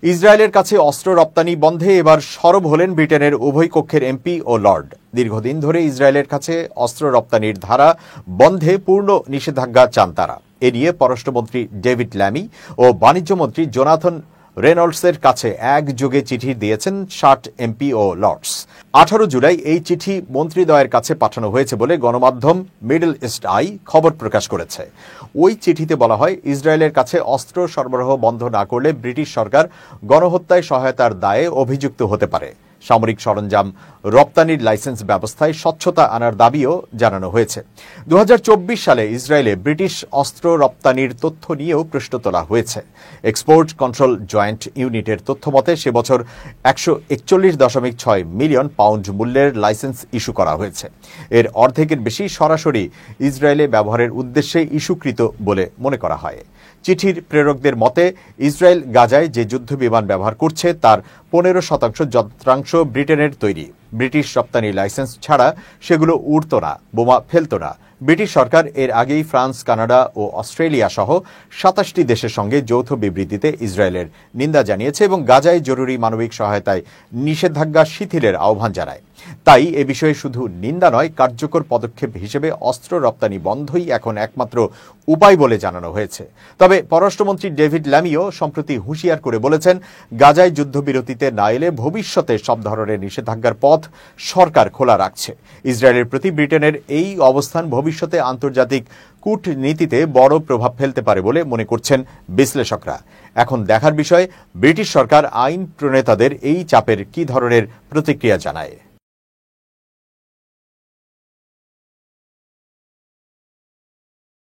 ইসরায়েলের কাছে অস্ত্র রপ্তানি বন্ধে এবার সরব হলেন ব্রিটেনের উভয় কক্ষের এমপি ও লর্ড। দীর্ঘদিন ধরে ইসরায়েলের কাছে অস্ত্র রপ্তানির ধারা বন্ধে পূর্ণ নিষেধাজ্ঞা চান তারা। এ নিয়ে পররাষ্ট্রমন্ত্রী ডেভিড ল্যামি ও বাণিজ্যমন্ত্রী জোনাথন রেনল্ডসের কাছে একযোগে চিঠি দিয়েছেন ৬০ এমপি ও লর্ডস। ১৮ জুলাই এই চিঠি মন্ত্রীদ্বয়ের কাছে পাঠানো হয়েছে বলে গণমাধ্যম মিডল ইস্ট আই খবর প্রকাশ করেছে। ওই চিঠিতে বলা হয়, ইসরায়েলের কাছে অস্ত্র সরবরাহ বন্ধ না করলে ব্রিটিশ সরকার গণহত্যায় সহায়তার দায়ে অভিযুক্ত হতে পারে। সামরিক সরঞ্জাম রপ্তানির লাইসেন্স ব্যবস্থায় স্বচ্ছতা আনার দাবিও জানানো হয়েছে। ২০২৪ সালে ইসরায়েলে ব্রিটিশ অস্ত্র রপ্তানির তথ্য নিয়েও প্রশ্ন তোলা হয়েছে। এক্সপোর্ট কন্ট্রোল জয়েন্ট ইউনিটের তথ্য মতে সে বছর ১৪১.৬ মিলিয়ন পাউন্ড মূল্যের লাইসেন্স ইস্যু করা হয়েছে। এর অর্ধেকের বেশি সরাসরি ইসরায়েলে ব্যবহারের উদ্দেশ্যে ইস্যুকৃত বলে মনে করা হয়। চিঠির প্রেরকদের মতে, ইসরায়েল গাজায় যে যুদ্ধ বিমান ব্যবহার করছে তার ১৫% যন্ত্রাংশ ব্রিটেনের তৈরি। ব্রিটিশ রপ্তানি লাইসেন্স ছাড়া সেগুলো উড়ত না, বোমা ফেলত না। ব্রিটিশ সরকার এর আগেই ফ্রান্স, কানাডা ও অস্ট্রেলিয়া সহ ২৭টি দেশের সঙ্গে যৌথ বিবৃতিতে ইসরায়েলের নিন্দা জানিয়েছে এবং গাজায় জরুরি মানবিক সহায়তায় নিষেধাজ্ঞা শিথিলের আহ্বান জানায়। তাই এ বিষয়ে শুধু নিন্দা নয়, কার্যকর পদক্ষেপ হিসেবে অস্ত্র রপ্তানি বন্ধই এখন একমাত্র উপায় বলে জানানো হয়েছে। তবে পররাষ্ট্রমন্ত্রী ডেভিড ল্যামিও সম্প্রতি হুঁশিয়ার করে বলেছেন, গাজায় যুদ্ধবিরতিতে না এলে ভবিষ্যতে সব ধরনের নিষেধাজ্ঞার পথ সরকার খোলা রাখছে। ইসরায়েলের প্রতি ব্রিটেনের এই অবস্থান ভবিষ্যতে আন্তর্জাতিক কূটনীতিতে বড় প্রভাব ফেলতে পারে বলে মনে করছেন বিশ্লেষকরা। এখন দেখার বিষয়, ব্রিটিশ সরকার আইন প্রণেতাদের এই চাপের কী ধরনের প্রতিক্রিয়া জানায়।